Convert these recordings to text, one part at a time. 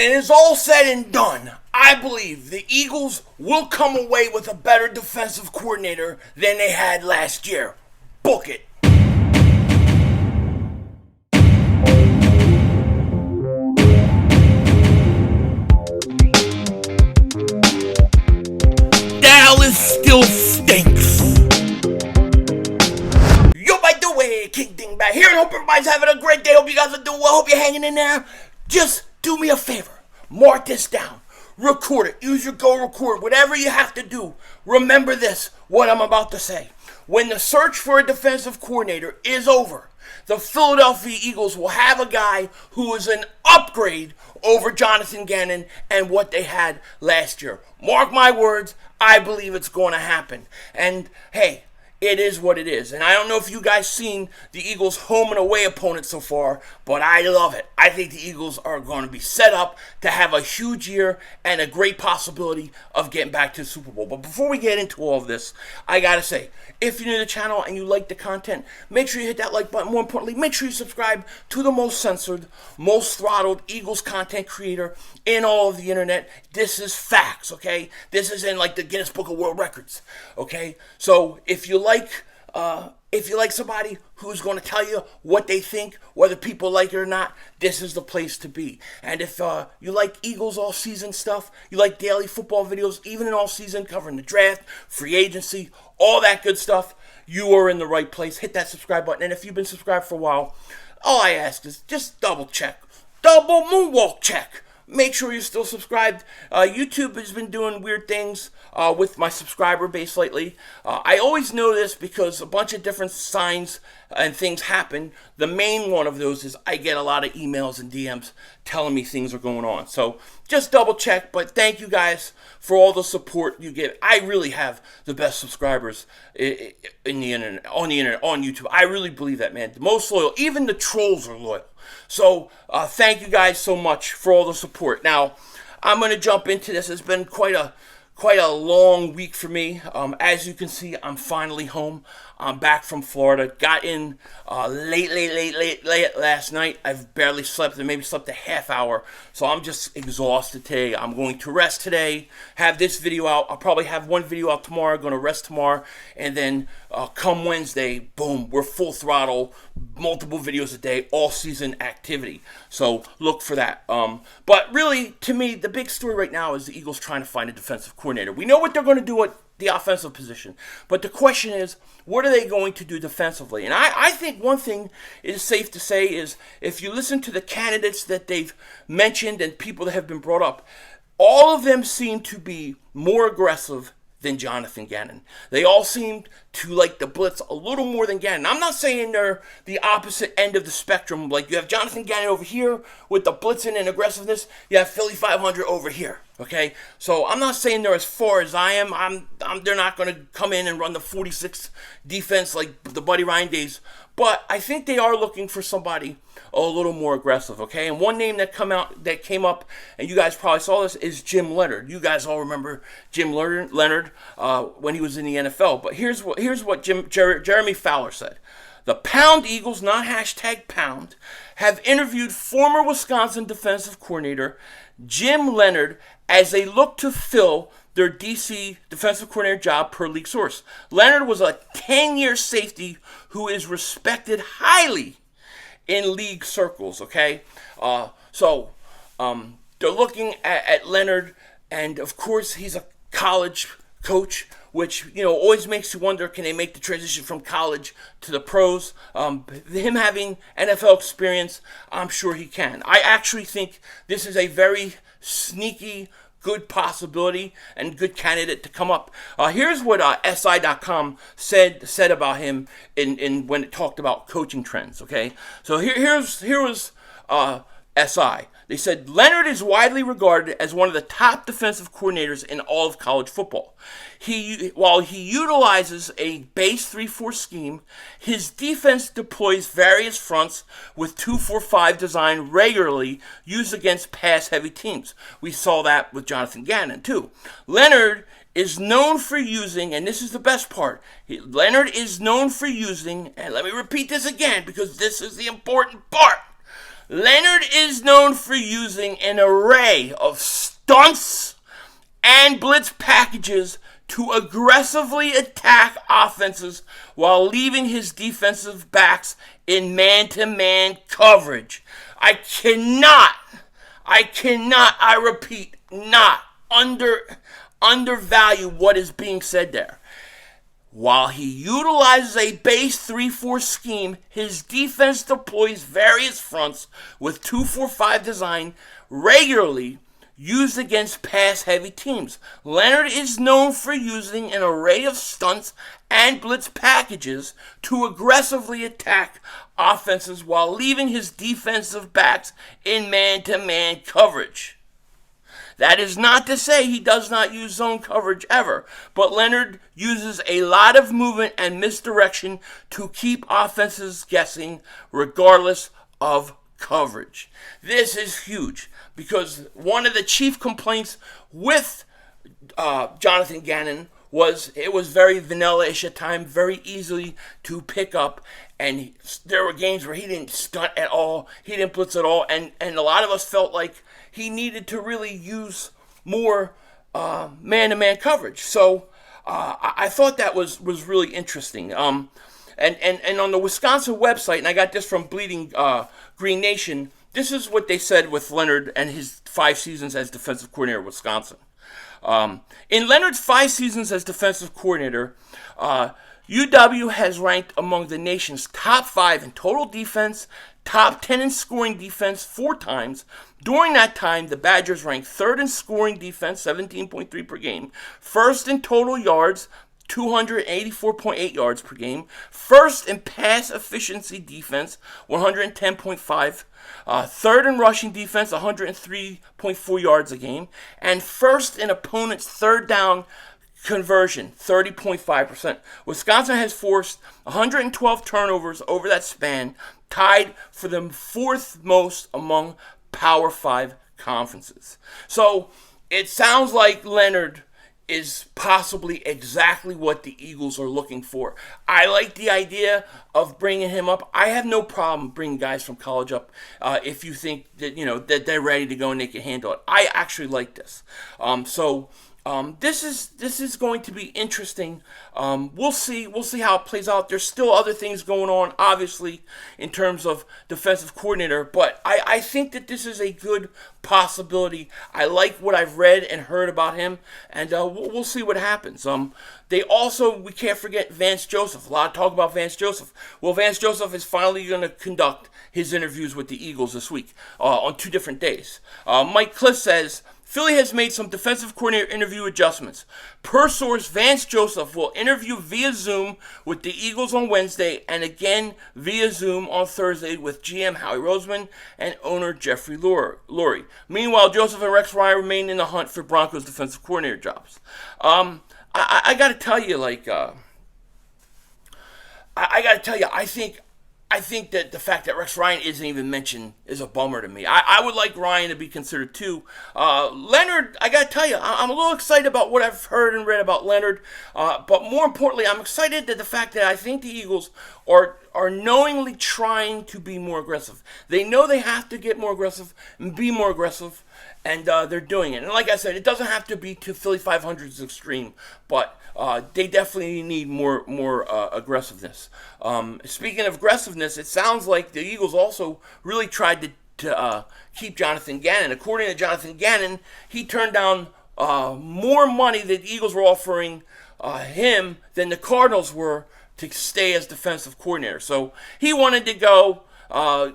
it is all said and done, I believe the Eagles will come away with a better defensive coordinator than they had last year. Book it. Dallas still stinks. Yo, by the way, King Dingbat here, and hope everybody's having a great day. Hope you guys are doing well. Hope you're hanging in there. Just do me a favor. Mark this down. Record it. Use your Go Record. Whatever you have to do. Remember this, what I'm about to say. When the search for a defensive coordinator is over, the Philadelphia Eagles will have a guy who is an upgrade over Jonathan Gannon and what they had last year. Mark my words, I believe it's going to happen. And hey, it is what it is. And I don't know if you guys seen the Eagles' home and away opponents so far, but I love it. I think the Eagles are going to be set up to have a huge year and a great possibility of getting back to the Super Bowl. But before we get into all of this, I got to say, if you're new to the channel and you like the content, make sure you hit that like button. More importantly, make sure you subscribe to the most censored, most throttled Eagles content creator in all of the internet. This is facts, okay? This is in like the Guinness Book of World Records, okay? So if you like somebody who's going to tell you what they think, whether people like it or not, this is the place to be. And if you like Eagles all-season stuff, you like daily football videos, even in all-season, covering the draft, free agency, all that good stuff, you are in the right place. Hit that subscribe button. And if you've been subscribed for a while, all I ask is just double check. Double moonwalk check. Make sure you're still subscribed. YouTube has been doing weird things with my subscriber base lately. I always know this because a bunch of different signs and things happen. The main one of those is I get a lot of emails and DMs telling me things are going on. So just double check. But thank you guys for all the support you give. I really have the best subscribers in the internet, on YouTube. I really believe that, man. The most loyal. Even the trolls are loyal. So thank you guys so much for all the support. Now, I'm going to jump into this. It's been quite a long week for me. As you can see, I'm finally home. I'm back from Florida. Got in late last night. I've barely slept, and maybe slept a half hour. So I'm just exhausted today. I'm going to rest today, have this video out. I'll probably have one video out tomorrow. Going to rest tomorrow. And then come Wednesday, boom, we're full throttle, multiple videos a day, all season activity. So look for that. But really, to me, the big story right now is the Eagles trying to find a defensive coordinator. We know what they're going to do at the offensive position. But the question is, what are they going to do defensively? And I think one thing is safe to say is, if you listen to the candidates that they've mentioned and people that have been brought up, all of them seem to be more aggressive than Jonathan Gannon. They all seem to like the blitz a little more than Gannon. I'm not saying they're the opposite end of the spectrum. Like, you have Jonathan Gannon over here with the blitzing and aggressiveness. You have Philly 500 over here. Okay, so I'm not saying they're as far as I am. They're not going to come in and run the 46 defense like the Buddy Ryan days. But I think they are looking for somebody a little more aggressive, okay? And one name that came up, and you guys probably saw this, is Jim Leonhard. You guys all remember Jim Leonhard when he was in the NFL. But here's what Jeremy Fowler said. The Pound Eagles, not #Pound, have interviewed former Wisconsin defensive coordinator Jim Leonhard as they look to fill their DC defensive coordinator job, per league source. Leonhard was a 10-year safety who is respected highly in league circles, okay? So they're looking at Leonhard, and of course he's a college coach, which, you know, always makes you wonder, can they make the transition from college to the pros? Him having NFL experience, I'm sure he can. I actually think this is a very sneaky, good possibility and good candidate to come up. Here's what SI.com said about him in when it talked about coaching trends, okay? So here was SI. They said, Leonhard is widely regarded as one of the top defensive coordinators in all of college football. While he utilizes a base 3-4 scheme, his defense deploys various fronts with 2-4-5 design regularly used against pass-heavy teams. We saw that with Jonathan Gannon, too. Leonhard is known for using, and this is the best part, Leonhard is known for using, and let me repeat this again because this is the important part, Leonard is known for using an array of stunts and blitz packages to aggressively attack offenses while leaving his defensive backs in man-to-man coverage. I repeat, not undervalue what is being said there. While he utilizes a base 3-4 scheme, his defense deploys various fronts with 2-4-5 design regularly used against pass-heavy teams. Leonard is known for using an array of stunts and blitz packages to aggressively attack offenses while leaving his defensive backs in man-to-man coverage. That is not to say he does not use zone coverage ever, but Leonard uses a lot of movement and misdirection to keep offenses guessing regardless of coverage. This is huge because one of the chief complaints with Jonathan Gannon was it was very vanilla-ish at times, very easily to pick up, and there were games where he didn't stunt at all, he didn't blitz at all, and a lot of us felt like he needed to really use more man-to-man coverage. So I thought that was really interesting. And on the Wisconsin website, and I got this from Bleeding Green Nation, this is what they said with Leonard and his 5 seasons as defensive coordinator of Wisconsin. In Leonard's 5 seasons as defensive coordinator, UW has ranked among the nation's top 5 in total defense, top 10 in scoring defense 4 times. During that time, the Badgers ranked 3rd in scoring defense, 17.3 per game, 1st in total yards, 284.8 yards per game, 1st in pass efficiency defense, 110.5, 3rd in rushing defense, 103.4 yards a game, and 1st in opponent's third down conversion, 30.5%. Wisconsin has forced 112 turnovers over that span, tied for the 4th most among Power 5 conferences. So it sounds like Leonard is possibly exactly what the Eagles are looking for. I like the idea of bringing him up. I have no problem bringing guys from college up if you think that that they're ready to go and they can handle it. I actually like this. This is going to be interesting. We'll see how it plays out. There's still other things going on, obviously, in terms of defensive coordinator, but I think that this is a good possibility. I like what I've read and heard about him, and we'll see what happens. We can't forget Vance Joseph. A lot of talk about Vance Joseph. Well, Vance Joseph is finally going to conduct his interviews with the Eagles this week on 2 different days. Mike Cliff says, Philly has made some defensive coordinator interview adjustments. Per source, Vance Joseph will interview via Zoom with the Eagles on Wednesday and again via Zoom on Thursday with GM Howie Roseman and owner Jeffrey Lurie. Meanwhile, Joseph and Rex Ryan remain in the hunt for Broncos defensive coordinator jobs. I got to tell you, I think that the fact that Rex Ryan isn't even mentioned is a bummer to me. I would like Ryan to be considered too. Leonard, I got to tell you, I'm a little excited about what I've heard and read about Leonard. But more importantly, I'm excited at the fact that I think the Eagles are knowingly trying to be more aggressive. They know they have to get more aggressive and be more aggressive, and they're doing it. And like I said, it doesn't have to be to Philly 500's extreme, but they definitely need more aggressiveness. Speaking of aggressiveness, it sounds like the Eagles also really tried to keep Jonathan Gannon. According to Jonathan Gannon, he turned down more money that the Eagles were offering him than the Cardinals were to stay as defensive coordinator. So he wanted to go, and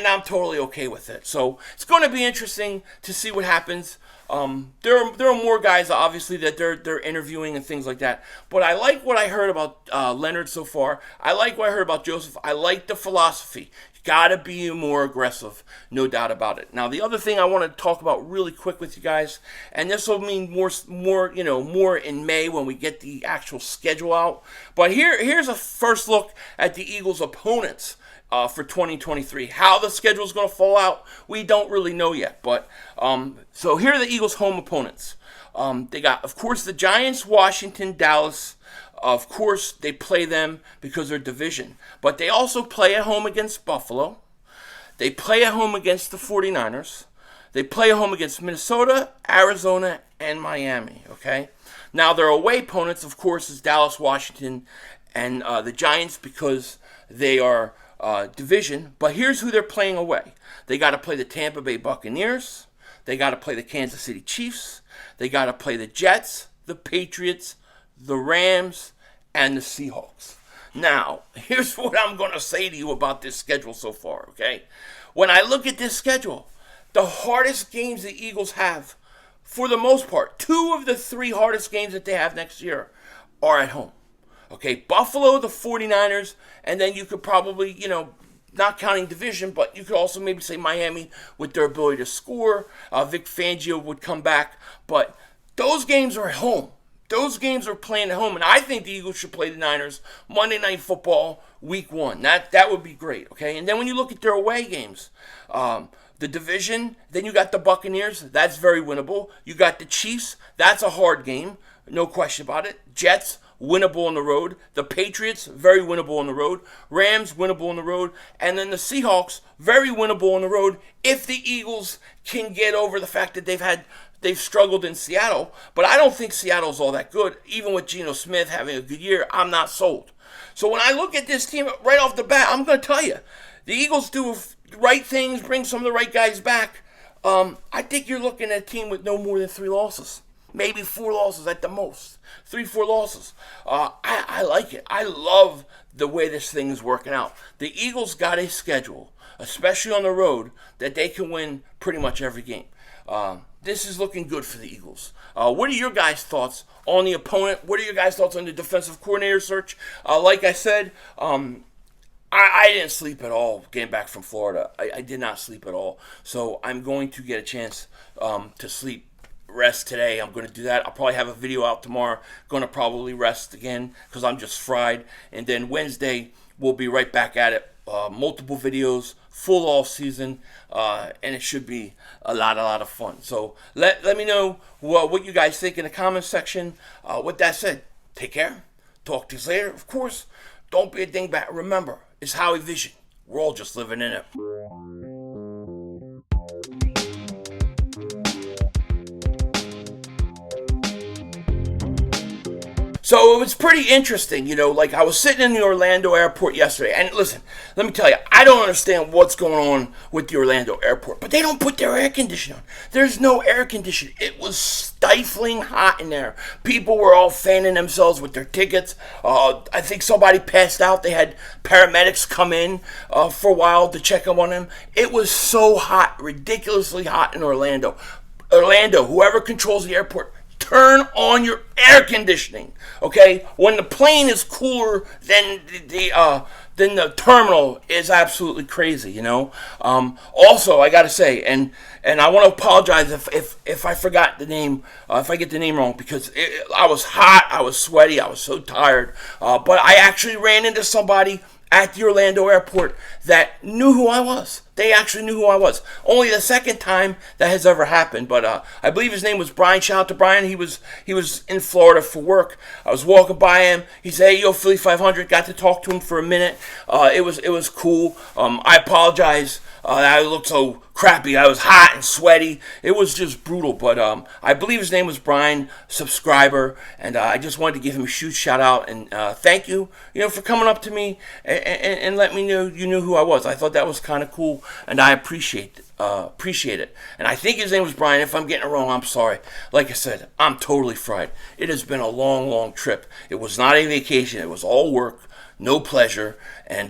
I'm totally okay with it. So it's going to be interesting to see what happens. There are more guys, obviously, that they're interviewing and things like that. But I like what I heard about Leonard so far. I like what I heard about Joseph. I like the philosophy. You got to be more aggressive, no doubt about it. Now, the other thing I want to talk about really quick with you guys, and this will mean more in May when we get the actual schedule out. But here's a first look at the Eagles' opponents for 2023. How the schedule is going to fall out, we don't really know yet. But so here are the Eagles' home opponents. They got, of course, the Giants, Washington, Dallas. Of course, they play them because they're division. But they also play at home against Buffalo. They play at home against the 49ers. They play at home against Minnesota, Arizona, and Miami, okay? Now, their away opponents, of course, is Dallas, Washington, and the Giants because they are division. But here's who they're playing away. They got to play the Tampa Bay Buccaneers. They got to play the Kansas City Chiefs. They got to play the Jets, the Patriots, the Rams, and the Seahawks. Now, here's what I'm going to say to you about this schedule so far, okay? When I look at this schedule, the hardest games the Eagles have, for the most part, 2 of the 3 hardest games that they have next year are at home. Okay, Buffalo, the 49ers, and then you could probably, not counting division, but you could also maybe say Miami with their ability to score. Vic Fangio would come back, but those games are at home. Those games are playing at home, and I think the Eagles should play the Niners Monday Night Football Week 1. That would be great, okay? And then when you look at their away games, the division, then you got the Buccaneers. That's very winnable. You got the Chiefs. That's a hard game. No question about it. Jets, winnable on the road. The Patriots, very winnable on the road. Rams, winnable on the road. And then the Seahawks, very winnable on the road if the Eagles can get over the fact that they've struggled in Seattle. But I don't think Seattle's all that good. Even with Geno Smith having a good year, I'm not sold. So when I look at this team right off the bat, I'm going to tell you, the Eagles do right things, bring some of the right guys back. I think you're looking at a team with no more than 3 losses. Maybe 4 losses at the most. 3-4 losses. I like it. I love the way this thing is working out. The Eagles got a schedule, especially on the road, that they can win pretty much every game. This is looking good for the Eagles. What are your guys' thoughts on the opponent? What are your guys' thoughts on the defensive coordinator search? Like I said, I didn't sleep at all getting back from Florida. I did not sleep at all. So I'm going to get a chance to sleep. Rest today. I'm going to do that. I'll probably have a video out tomorrow. Going to probably rest again because I'm just fried. And then Wednesday, we'll be right back at it. Multiple videos, full off season, and it should be a lot of fun. So let me know what you guys think in the comments section. With that said, take care. Talk to you later. Of course, don't be a dingbat. Remember, it's Howie Vision. We're all just living in it. So it was pretty interesting, like I was sitting in the Orlando airport yesterday, and listen, let me tell you, I don't understand what's going on with the Orlando airport, but they don't put their air conditioning on. There's no air conditioning. It was stifling hot in there. People were all fanning themselves with their tickets. I think somebody passed out. They had paramedics come in for a while to check up on them. It was so hot, ridiculously hot in Orlando. Orlando, whoever controls the airport, turn on your air conditioning, okay? When the plane is cooler than the terminal is absolutely crazy, Also, I gotta say, and I want to apologize if I forgot the name, if I get the name wrong, because I was hot, I was sweaty, I was so tired. But I actually ran into somebody at the Orlando airport that knew who I was. They actually knew who I was. Only the second time that has ever happened. But I believe his name was Brian. Shout out to Brian. He was in Florida for work. I was walking by him. He said, "Hey, yo, Philly 500." Got to talk to him for a minute. It was cool. I apologize. I looked so crappy. I was hot and sweaty. It was just brutal. But I believe his name was Brian, subscriber, and I just wanted to give him a huge shout out and thank you, for coming up to me and let me know you knew who I was. I thought that was kind of cool, and I appreciate it. And I think his name was Brian. If I'm getting it wrong, I'm sorry. Like I said, I'm totally fried. It has been a long trip. It was not a vacation. It was all work, no pleasure, and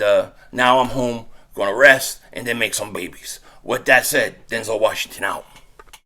now I'm home. Going to rest and then make some babies. With that said, Denzel Washington out.